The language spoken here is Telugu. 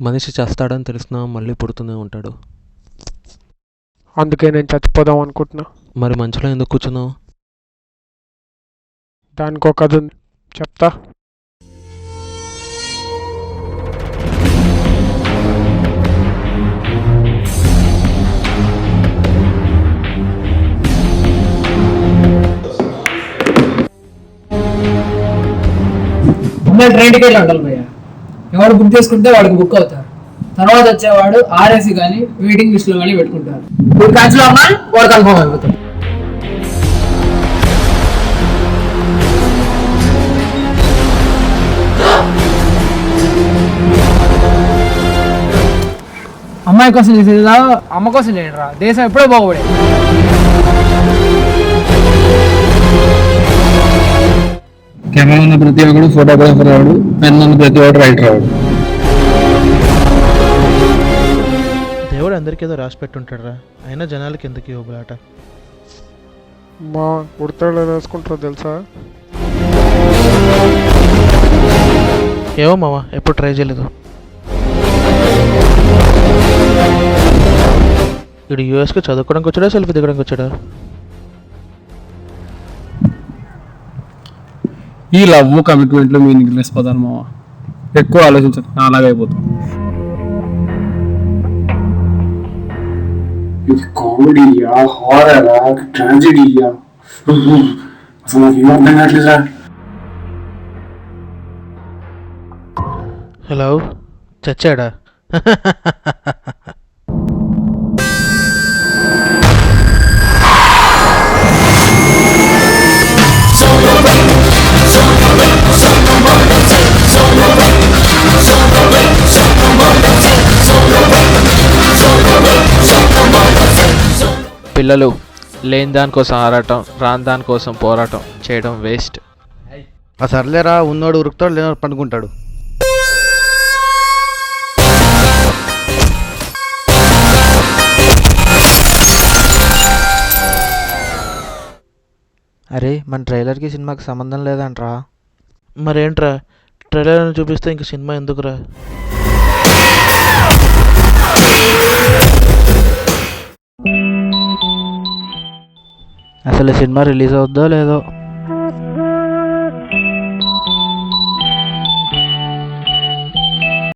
మనిషి చేస్తాడని తెలిసినా మళ్ళీ పుడుతూనే ఉంటాడు. అందుకే నేను చచ్చిపోదాం అనుకుంటున్నా. మరి మంచులో ఎందుకు కూర్చున్నావు? దానికి ఒక కథ ఉంది, చెప్తా. అమ్మాయి ట్రైన్ టికెట్లు ఉండాలి భయ్య. ఎవరు బుక్ చేసుకుంటే వాడికి బుక్ అవుతారు. తర్వాత వచ్చేవాడు ఆర్ఎసి కానీ వెయిటింగ్ లిస్ట్ లో కానీ పెట్టుకుంటారు. ఇప్పుడు క్యాన్సిల్ అన్నా వాడు కన్ఫర్మ్ అయిపోతాడు. అమ్మాయి కోసం చేసేదా అమ్మ కోసం చేయడరా, దేశం ఎప్పుడో బాగుపడే. కెమెరా ఉన్న ప్రతి ఒక్కడు ఫోటోగ్రాఫర్ రావడు, పెన్ ఉన్న ప్రతి ఒక్కడు రైటర్ రావడు. దేవుడు అందరికీ ఏదో రాసి పెట్టుంటాడురా, అయినా జనాలకి ఎందుకు ఇవ్వబలాట? మా ఉడతాడు వేసుకుంటారో తెలుసా? ఏమో మావా, ఎప్పుడు ట్రై చేయలేదు. ఇప్పుడు యూఎస్కి చదువుకోవడానికి వచ్చాడా, సెల్ఫీ దిగడానికి వచ్చాడా? ఈ లవ్ కమిట్మెంట్లో మీనింగ్ లెస్ పదాలు మామ. ఎక్కువ ఆలోచించదు, నా అలాగే అయిపోతుంది. ఇది కామెడీయా, హారరా, ట్రాజెడీయా? అసలు నాకు ఏం అర్థం కావట్లేదా? హలో, చచ్చాడా? పిల్లలు లేని దానికోసం ఆరాటం, రాని దానికోసం పోరాటం చేయడం వేస్ట్. ఆ సర్లేరా, ఉన్నోడు ఉరుకుతాడు, లేనోడు పండుకుంటాడు. అరే, మన ట్రైలర్కి సినిమాకి సంబంధం లేదంట్రా. మరేంట్రా, ట్రైలర్ చూపిస్తే ఇంక సినిమా ఎందుకురా? అసలు సినిమా రిలీజ్ అవుద్దో లేదో.